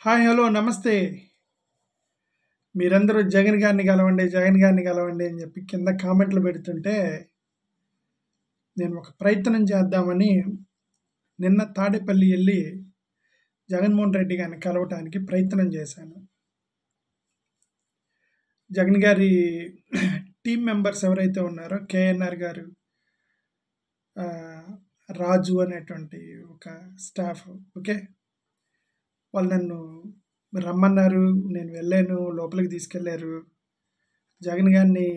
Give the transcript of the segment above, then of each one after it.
Hi hello నమస్తే. మీరందరూ జగన్ గారిని కలవండి, జగన్ గారిని కలవండి అని చెప్పి కింద కామెంట్లు పెడుతుంటే నేను ఒక ప్రయత్నం చేద్దామని నిన్న తాడేపల్లి వెళ్ళి జగన్మోహన్ రెడ్డి గారిని కలవటానికి ప్రయత్నం చేశాను. జగన్ గారి టీం మెంబర్స్ ఎవరైతే ఉన్నారో కేఎన్ఆర్ గారు, రాజు అనేటువంటి ఒక స్టాఫ్, ఓకే, వాళ్ళు నన్ను రమ్మన్నారు. నేను వెళ్ళాను, లోపలికి తీసుకెళ్ళారు. జగన్ గారిని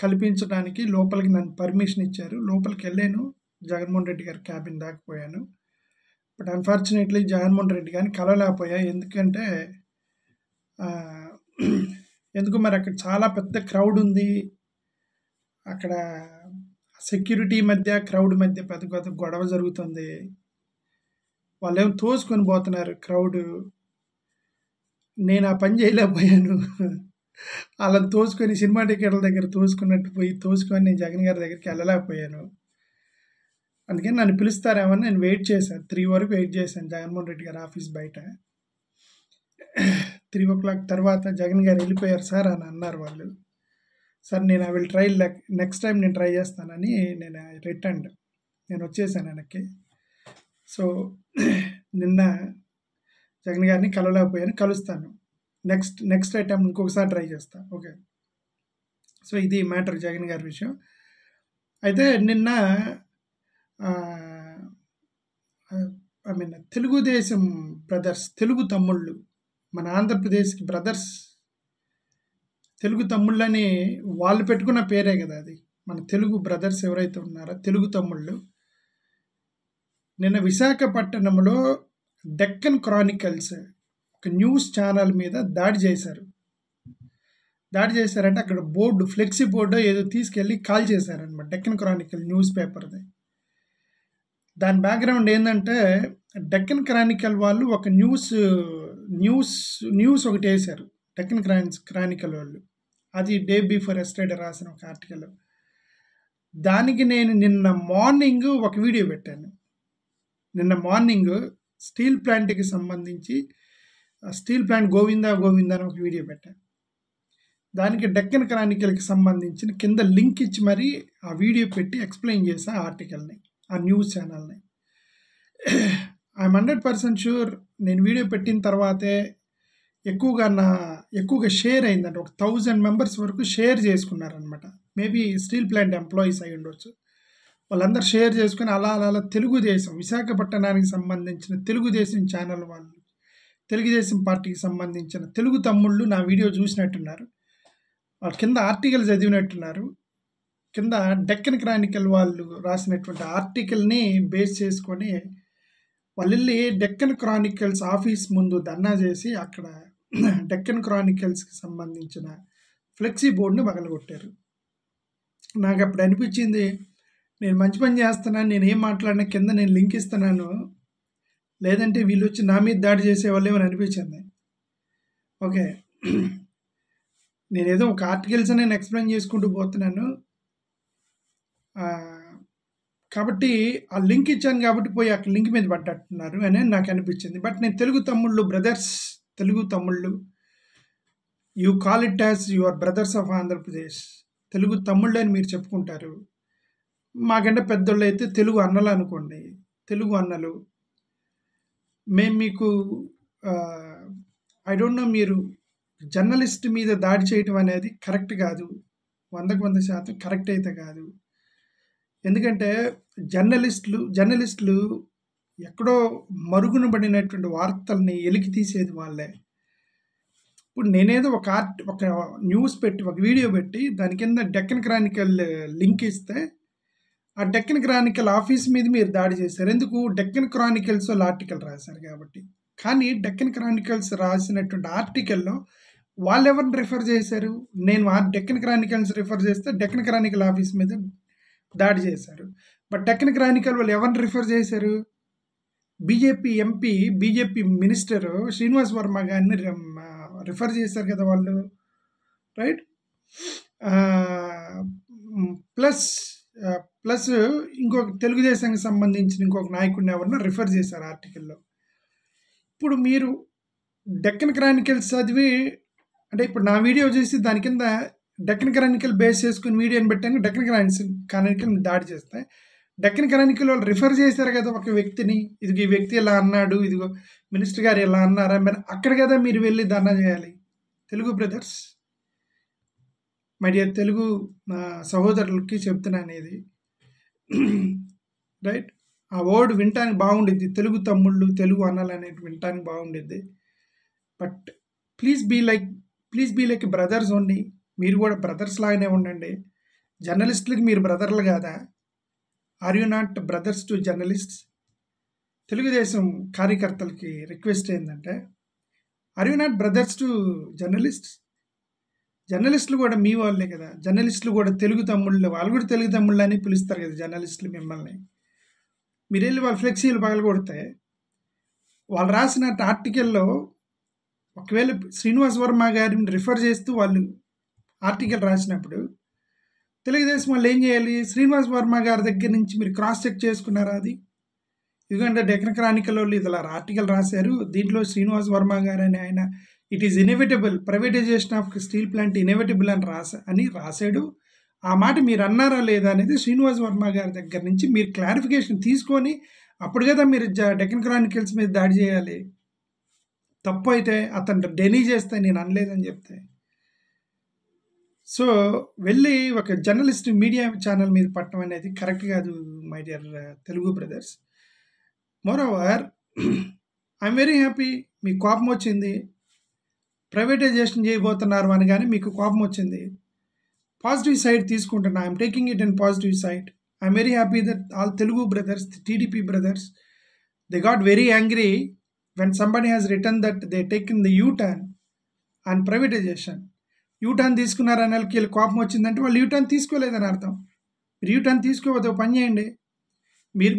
కల్పించడానికి లోపలికి నన్ను పర్మిషన్ ఇచ్చారు. లోపలికి వెళ్ళాను, జగన్మోహన్ రెడ్డి గారి క్యాబిన్ దాకా పోయాను. బట్ అన్ఫార్చునేట్లీ జగన్మోహన్ రెడ్డి గారిని కలవలేకపోయా. ఎందుకంటే ఎందుకు మరి అక్కడ చాలా పెద్ద క్రౌడ్ ఉంది. అక్కడ సెక్యూరిటీ మధ్య క్రౌడ్ మధ్య పెద్ద పెద్ద గొడవ జరుగుతుంది. వాళ్ళేమో తోసుకొని పోతున్నారు క్రౌడ్. నేను ఆ పని చేయలేకపోయాను. అలా తోసుకొని సినిమా టికెట్ల దగ్గర తోసుకున్నట్టు తోసుకొని నేను జగన్ గారి దగ్గరికి వెళ్ళలేకపోయాను. అందుకని నన్ను పిలుస్తారేమని నేను వెయిట్ చేశాను. 3 వరకు వెయిట్ చేశాను జగన్మోహన్ రెడ్డి గారి ఆఫీస్ బయట. 3 o'clock తర్వాత జగన్ గారు వెళ్ళిపోయారు సార్ అని అన్నారు వాళ్ళు. సార్ నేను I will try, next time నేను ట్రై చేస్తానని నేను వచ్చేసాను వెనక్కి. సో నిన్న జగన్ గారిని కలవలేకపోయాను, కలుస్తాను. నెక్స్ట్ ఐటమ్ ఇంకొకసారి ట్రై చేస్తా. ఓకే, సో ఇది మ్యాటర్ జగన్ గారి విషయం. అయితే నిన్న తెలుగుదేశం బ్రదర్స్, తెలుగు తమ్ముళ్ళు, మన ఆంధ్రప్రదేశ్కి బ్రదర్స్, తెలుగు తమ్ముళ్ళని వాళ్ళు పెట్టుకున్న పేరే కదా అది. మన తెలుగు బ్రదర్స్ ఎవరైతే ఉన్నారో తెలుగు తమ్ముళ్ళు నిన్న విశాఖపట్నంలో డెక్కన్ క్రానికల్స్ ఒక న్యూస్ ఛానల్ మీద దాడి చేశారంటే అక్కడ ఫ్లెక్సీ బోర్డు ఏదో తీసుకెళ్ళి కాల్ చేశారనమాట. డెక్కన్ క్రానికల్ న్యూస్ పేపర్ది. దాని బ్యాక్గ్రౌండ్ ఏంటంటే డెక్కన్ క్రానికల్ వాళ్ళు ఒక న్యూస్ ఒకటి వేశారు. డెక్కన్ క్రానికల్ వాళ్ళు అది డే బిఫోర్ ఎస్టర్డే రాసిన ఒక ఆర్టికల్. దానికి నేను నిన్న మార్నింగ్ ఒక వీడియో పెట్టాను. నిన్న మార్నింగ్ స్టీల్ ప్లాంట్కి సంబంధించి స్టీల్ ప్లాంట్ గోవిందా అని ఒక వీడియో పెట్టాను. దానికి డెక్కన్ క్రానికల్కి సంబంధించిన కింద లింక్ ఇచ్చి మరీ ఆ వీడియో పెట్టి ఎక్స్ప్లెయిన్ చేసా ఆ ఆర్టికల్ని, ఆ న్యూస్ ఛానల్ని. ఐఎమ్ 100% షూర్ నేను వీడియో పెట్టిన తర్వాతే ఎక్కువగా షేర్ అయిందంట. ఒక 1000 మెంబర్స్ వరకు షేర్ చేసుకున్నారనమాట. మేబీ స్టీల్ ప్లాంట్ ఎంప్లాయీస్ అయి ఉండొచ్చు. వాళ్ళందరూ షేర్ చేసుకుని అలా తెలుగుదేశం, విశాఖపట్నానికి సంబంధించిన తెలుగుదేశం ఛానల్ వాళ్ళు, తెలుగుదేశం పార్టీకి సంబంధించిన తెలుగు తమ్ముళ్ళు నా వీడియో చూసినట్టున్నారు. వాళ్ళు కింద ఆర్టికల్ చదివినట్టున్నారు. కింద డెక్కన్ క్రానికల్ వాళ్ళు రాసినటువంటి ఆర్టికల్ని బేస్ చేసుకొని వాళ్ళు వెళ్ళి డెక్కన్ క్రానికల్స్ ఆఫీస్ ముందు ధర్నా చేసి అక్కడ డెక్కన్ క్రానికల్స్కి సంబంధించిన ఫ్లెక్సీ బోర్డుని పగలగొట్టారు. నాకు అప్పుడు అనిపించింది, నేను మంచి పని చేస్తున్నాను, నేను ఏం మాట్లాడినా కింద నేను లింక్ ఇస్తున్నాను, లేదంటే వీళ్ళు వచ్చి నా మీద దాడి చేసేవాళ్ళేమని అనిపించింది. ఓకే, నేనేదో ఒక ఆర్టికల్స్ నేను ఎక్స్ప్లెయిన్ చేసుకుంటూ పోతున్నాను కాబట్టి ఆ లింక్ ఇచ్చాను కాబట్టి పోయి అక్కడ లింక్ మీద పట్టట్టున్నారు అని నాకు అనిపించింది. బట్ నేను తెలుగు తమ్ముళ్ళు బ్రదర్స్, తెలుగు తమ్ముళ్ళు, you call it as your brothers of Andhra Pradesh, Telugu తమ్ముళ్ళు అని మీరు చెప్పుకుంటారు. మాకంటే పెద్దోళ్ళు అయితే తెలుగు అన్నలు అనుకోండి, తెలుగు అన్నలు. మేము మీకు ఐ డోంట్ నో, మీరు జర్నలిస్ట్ మీద దాడి చేయటం అనేది కరెక్ట్ కాదు, 100% కరెక్ట్ అయితే కాదు. ఎందుకంటే జర్నలిస్టులు ఎక్కడో మరుగున పడినటువంటి వార్తల్ని ఎలికి తీసేది వాళ్ళే. ఇప్పుడు నేనేదో ఒక న్యూస్ పెట్టి, ఒక వీడియో పెట్టి దాని కింద డెక్కన్ క్రానికల్ లింక్ ఇస్తే ఆ డెక్కన్ క్రానికల్ ఆఫీస్ మీద మీరు దాడి చేశారు. ఎందుకు? డెక్కన్ క్రానికల్స్ వాళ్ళు ఆర్టికల్ రాశారు కాబట్టి. కానీ డెక్కన్ క్రానికల్స్ రాసినటువంటి ఆర్టికల్లో వాళ్ళు ఎవరిని రిఫర్ చేశారు? నేను డెక్కన్ క్రానికల్స్ రిఫర్ చేస్తే డెక్కన్ క్రానికల్ ఆఫీస్ మీద దాడి చేశారు. బట్ డెక్కన్ క్రానికల్ వాళ్ళు ఎవరిని రిఫర్ చేశారు? BJP MP, BJP minister Srinivas Varma గారిని రిఫర్ చేశారు కదా వాళ్ళు, రైట్? ప్లస్ ఇంకొక తెలుగుదేశానికి సంబంధించిన ఇంకొక నాయకుడిని ఎవరన్నా రిఫర్ చేశారు ఆర్టికల్లో. ఇప్పుడు మీరు డెక్కన్ క్రానికల్స్ చదివి, అంటే ఇప్పుడు నా వీడియో చేసి దాని కింద డెక్కన్ క్రానికల్ బేస్ చేసుకుని వీడియోని పెట్టాను. డెక్కన్ క్రానికల్ దాడి చేస్తే డెక్కన్ క్రానికల్ వాళ్ళు రిఫర్ చేశారు కదా ఒక వ్యక్తిని, ఇదిగో ఈ వ్యక్తి ఇలా అన్నాడు, ఇదిగో మినిస్టర్ గారు ఇలా అన్నారా, మరి అక్కడ కదా మీరు వెళ్ళి ధర్నా చేయాలి. Telugu brothers, my dear Telugu సహోదరులకి చెప్తున్నాను ఇది, రైట్? ఆ వర్డ్ వినటానికి బాగుండిద్ది, తెలుగు తమ్ముళ్ళు, తెలుగు అన్నలు అనేది వినటానికి బాగుండిద్ది. But please be like brothers only. మీరు కూడా బ్రదర్స్ లాగానే ఉండండి. జర్నలిస్టులకి మీరు బ్రదర్లు కాదా? Are you not brothers to journalists? Telugu Desam కార్యకర్తలకి రిక్వెస్ట్ ఏంటంటే, are you not brothers to journalists? జర్నలిస్టులు కూడా మీ వాళ్ళే కదా. జర్నలిస్టులు కూడా తెలుగు తమ్ముళ్ళు, వాళ్ళు కూడా తెలుగు తమ్ముళ్ళు అని పిలుస్తారు కదా జర్నలిస్టులు మిమ్మల్ని. మీరు వెళ్ళి వాళ్ళ ఫ్లెక్సీలు పగలగొడితే, వాళ్ళు రాసిన ఆర్టికల్లో ఒకవేళ శ్రీనివాస్ వర్మ గారిని రిఫర్ చేస్తూ వాళ్ళు ఆర్టికల్ రాసినప్పుడు తెలుగుదేశం వాళ్ళు ఏం చేయాలి? శ్రీనివాస్ వర్మ గారి దగ్గర నుంచి మీరు క్రాస్ చెక్ చేసుకున్నారా? అది ఎందుకంటే డెక్కన్ క్రానికల్ వాళ్ళు ఇలా ఆర్టికల్ రాశారు, దీంట్లో శ్రీనివాస్ వర్మ గారు అని ఆయన it is inevitable, privatisation of steel plant inevitable అని రాశాడు. ఆ మాట మీరు అన్నారా లేదా అనేది శ్రీనివాస్ వర్మ గారి దగ్గర నుంచి మీరు క్లారిఫికేషన్ తీసుకొని అప్పుడు కదా మీరు డెక్కన్ క్రానికల్స్ మీద దాడి చేయాలి. తప్పు అయితే అతను డెనీ చేస్తే నేను అనలేదని చెప్తే, సో వెళ్ళి ఒక జర్నలిస్ట్ మీడియా ఛానల్ మీద పట్టడం అనేది కరెక్ట్ కాదు my dear Telugu brothers. More over I'm very happy. మీకు కోపం వచ్చింది, ప్రైవేటైజేషన్ చేయబోతున్నారు అని కానీ మీకు కోపం వచ్చింది. పాజిటివ్ సైడ్ తీసుకుంటున్నా, I'm taking it in positive side. I'm very happy that all Telugu brothers, TDP brothers, they got very angry when somebody has written that they taken the U-turn on privatization. U turn తీసుకున్నారని వాళ్ళకి కోపం వచ్చిందంటే వాళ్ళు U turn తీసుకోలేదని అర్థం. మీరు U turn తీసుకోవద్దు, పని చేయండి,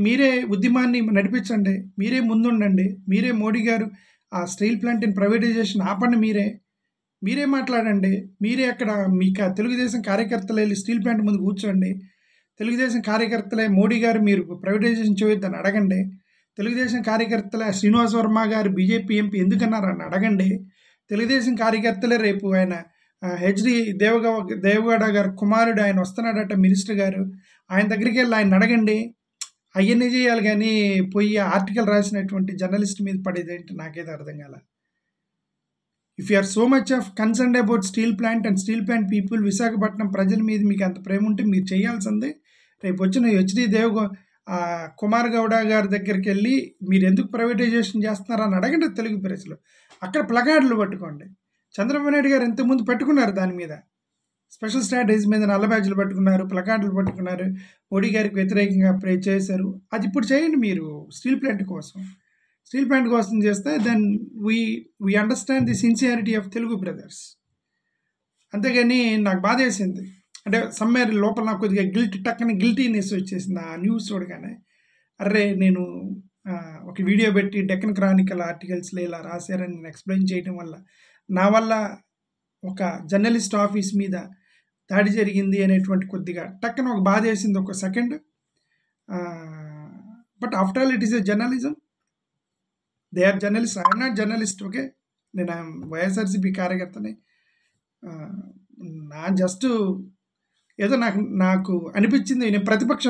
మీరే ఉద్యమాన్ని నడిపించండి, మీరే ముందుండండి, మీరే మోడీ గారు ఆ స్టీల్ ప్లాంట్ ప్రైవేటైజేషన్ ఆపండి, మీరే మాట్లాడండి, మీరే అక్కడ మీకు తెలుగుదేశం కార్యకర్తలు వెళ్ళి స్టీల్ ప్లాంట్ ముందు కూర్చోండి, తెలుగుదేశం కార్యకర్తలే మోడీ గారు మీరు ప్రైవేటైజేషన్ చేయొద్దని అడగండి, తెలుగుదేశం కార్యకర్తల శ్రీనివాస్ వర్మ గారు బీజేపీ ఎంపీ ఎందుకన్నారని అడగండి, తెలుగుదేశం కార్యకర్తలే రేపు ఆయన హెచ్డి దేవగౌడ గారు కుమారుడు ఆయన వస్తున్నాడట మినిస్టర్ గారు, ఆయన దగ్గరికి వెళ్ళి ఆయన అడగండి. అవన్నీ చేయాలి కానీ పోయి ఆర్టికల్ రాసినటువంటి జర్నలిస్ట్ మీద పడేది ఏంటి నాకైతే అర్థం కాల. If you are so much of concerned about steel plant and steel plant people, Visakhapatnam ప్రజల మీద మీకు అంత ప్రేమ ఉంటే మీరు చేయాల్సిందే రేపు వచ్చిన హెచ్డి కుమార్ గౌడ గారి దగ్గరికి వెళ్ళి మీరు ఎందుకు ప్రైవేటైజేషన్ చేస్తున్నారని అడగండి తెలుగు ప్రజలు. అక్కడ ప్లకార్డులు పట్టుకోండి. చంద్రబాబు నాయుడు గారు ఇంతకుముందు పెట్టుకున్నారు, దాని మీద స్పెషల్ స్ట్రాటజీ మీద నల్ల బ్యాడ్జ్లు పట్టుకున్నారు, ప్లకార్డులు పట్టుకున్నారు, మోడీ గారికి వ్యతిరేకంగా ప్రే చేశారు. అది ఇప్పుడు చేయండి మీరు స్టీల్ ప్లాంట్ కోసం చేస్తే then we understand the sincerity of Telugu brothers. అంతేగాని నాకు బాధ వేసింది, అంటే సమ్మేర్ లోపల నాకు కొద్దిగా గిల్టీనెస్ వచ్చేసింది ఆ న్యూస్ చూడగానే. అర్రే నేను ఒక వీడియో పెట్టి డెక్కన్ క్రానికల్ ఆర్టికల్స్లో ఇలా రాశారని నేను ఎక్స్ప్లెయిన్ చేయడం వల్ల నా వల్ల ఒక జర్నలిస్ట్ ఆఫీస్ మీద దాడి జరిగింది అనేటువంటి కొద్దిగా టక్కన ఒక బాధ వేసింది ఒక second. But after all it is a journalism, they are journalist, I'm not journalist. Okay, నేను వైఎస్ఆర్సీపీ కార్యకర్తని. నా జస్ట్ ఏదో నాకు అనిపించింది, నేను ప్రతిపక్ష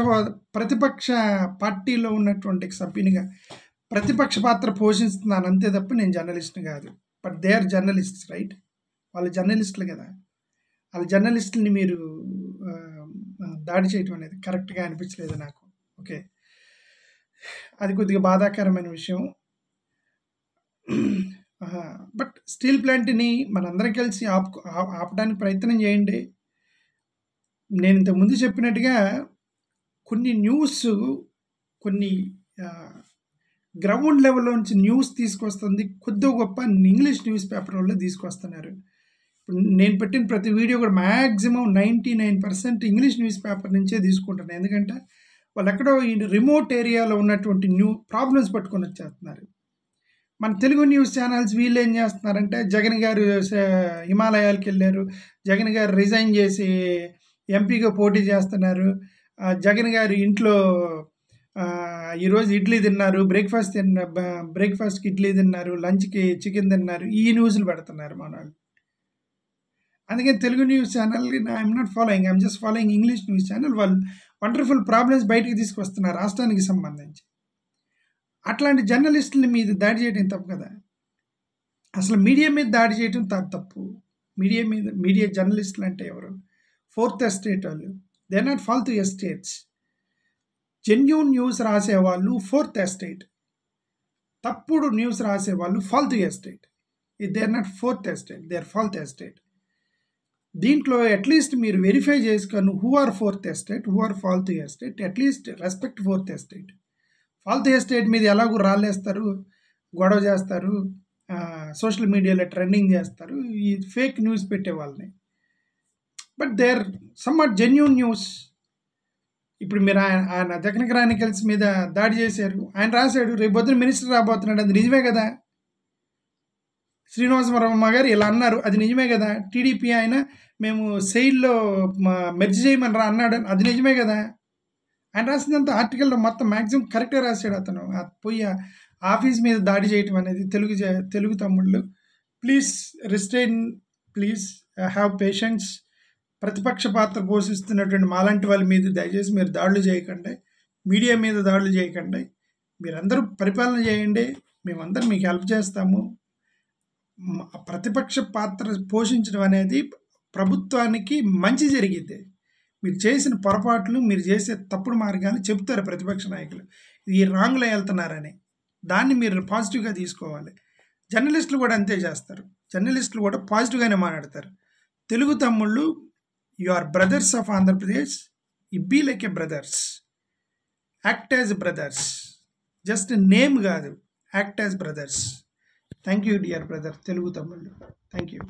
పార్టీలో ఉన్నటువంటి సభ్యునిగా ప్రతిపక్ష పాత్ర పోషిస్తున్నాను అంతే తప్ప నేను జర్నలిస్ట్ని కాదు. But they are journalists, right? వాళ్ళు జర్నలిస్టులు కదా, వాళ్ళ జర్నలిస్టులని మీరు దాడి చేయటం అనేది కరెక్ట్గా అనిపించలేదు నాకు. ఓకే, అది కొద్దిగా బాధాకరమైన విషయం. బట్ స్టీల్ ప్లాంట్ని మనందరం కలిసి ఆపడానికి ప్రయత్నం చేయండి. నేను ఇంతకుముందు చెప్పినట్టుగా కొన్ని గ్రౌండ్ లెవెల్లో నుంచి న్యూస్ తీసుకొస్తుంది, కొద్ది గొప్ప ఇంగ్లీష్ న్యూస్ పేపర్ వాళ్ళు తీసుకొస్తున్నారు. ఇప్పుడు నేను పెట్టిన ప్రతి వీడియో కూడా మ్యాక్సిమం 99% ఇంగ్లీష్ న్యూస్ పేపర్ నుంచే తీసుకుంటున్నాను. ఎందుకంటే వాళ్ళు ఎక్కడో ఈ రిమోట్ ఏరియాలో ఉన్నటువంటి ప్రాబ్లమ్స్ పట్టుకొని వచ్చేస్తున్నారు. మన తెలుగు న్యూస్ ఛానల్స్ వీళ్ళు ఏం చేస్తున్నారంటే, జగన్ గారు హిమాలయాలకు వెళ్ళారు, జగన్ గారు రిజైన్ చేసి ఎంపీగా పోటీ చేస్తున్నారు, జగన్ గారి ఇంట్లో ఈరోజు ఇడ్లీ తిన్నారు, బ్రేక్ఫాస్ట్కి ఇడ్లీ తిన్నారు, లంచ్కి చికెన్ తిన్నారు, ఈ న్యూస్లు పెడుతున్నారు మన వాళ్ళు. అందుకని Telugu news channel I'm not following, I'm just following English news channel. వాళ్ళు వండర్ఫుల్ ప్రాబ్లమ్స్ బయటికి తీసుకొస్తున్నారు రాష్ట్రానికి సంబంధించి. అట్లాంటి జర్నలిస్టుల మీద దాడి చేయడం తప్పు కదా. అసలు మీడియా మీద దాడి చేయడం తప్పు. మీడియా జర్నలిస్టులు అంటే ఎవరు? ఫోర్త్ ఎస్టేట్ వాళ్ళు. దే ఆర్ నాట్ ఫాల్తూ ఎస్టేట్స్. జెన్యూన్ న్యూస్ రాసేవాళ్ళు ఫోర్త్ ఎస్టేట్, తప్పుడు న్యూస్ రాసేవాళ్ళు ఫాల్తూ estate. They are not fourth estate, they are ఫాల్త్ ఎస్టేట్. దీంట్లో అట్లీస్ట్ మీరు వెరిఫై చేసుకొని who are fourth estate, who are ఫాల్తూ estate, at least respect fourth estate. ఫాల్తూ ఎస్టేట్ మీద ఎలాగో రాళ్ళేస్తారు, గొడవ చేస్తారు, సోషల్ మీడియాలో ట్రెండింగ్ చేస్తారు ఈ ఫేక్ న్యూస్ పెట్టే వాళ్ళని. But they are somewhat genuine news. ఇప్పుడు మీరు ఆయన దక్కన్ క్రానికల్స్ మీద దాడి చేశారు, ఆయన రాశాడు రేపు పొద్దున మినిస్టర్ రాబోతున్నాడు, అది నిజమే కదా. శ్రీనివాసరావు గారు ఇలా అన్నారు, అది నిజమే కదా. టీడీపీ ఆయన మేము సెయిల్లో మెర్జ్ చేయమని అన్నాడు, అది నిజమే కదా. ఆయన రాసినంత ఆర్టికల్లో మొత్తం మ్యాక్సిమం కరెక్ట్గా రాశాడు అతను. పోయి ఆఫీస్ మీద దాడి చేయటం అనేది తెలుగు తమ్ముళ్ళు please restrain, please have patience. ప్రతిపక్ష పాత్ర పోషిస్తున్నటువంటి మాలాంటి వాళ్ళ మీద దయచేసి మీరు దాడులు చేయకండి, మీడియా మీద దాడులు చేయకండి. మీరందరూ పరిపాలన చేయండి, మేమందరం మీకు హెల్ప్ చేస్తాము. ప్రతిపక్ష పాత్ర పోషించడం అనేది ప్రభుత్వానికి మంచి జరిగిద్ది. మీరు చేసిన పొరపాట్లు, మీరు చేసే తప్పుడు మార్గాలు చెప్తారు ప్రతిపక్ష నాయకులు, ఈ రాంగ్లో వెళ్తున్నారని. దాన్ని మీరు పాజిటివ్గా తీసుకోవాలి. జర్నలిస్టులు కూడా అంతే చేస్తారు. జర్నలిస్టులు కూడా పాజిటివ్గానే మాట్లాడతారు. తెలుగు తమ్ముళ్ళు, you are brothers of Andhra Pradesh, be like A brothers, act as brothers. Just name కాదు, act as brothers. Thank you dear brother Telugu తమ్ముళ్ళు, థ్యాంక్ యూ.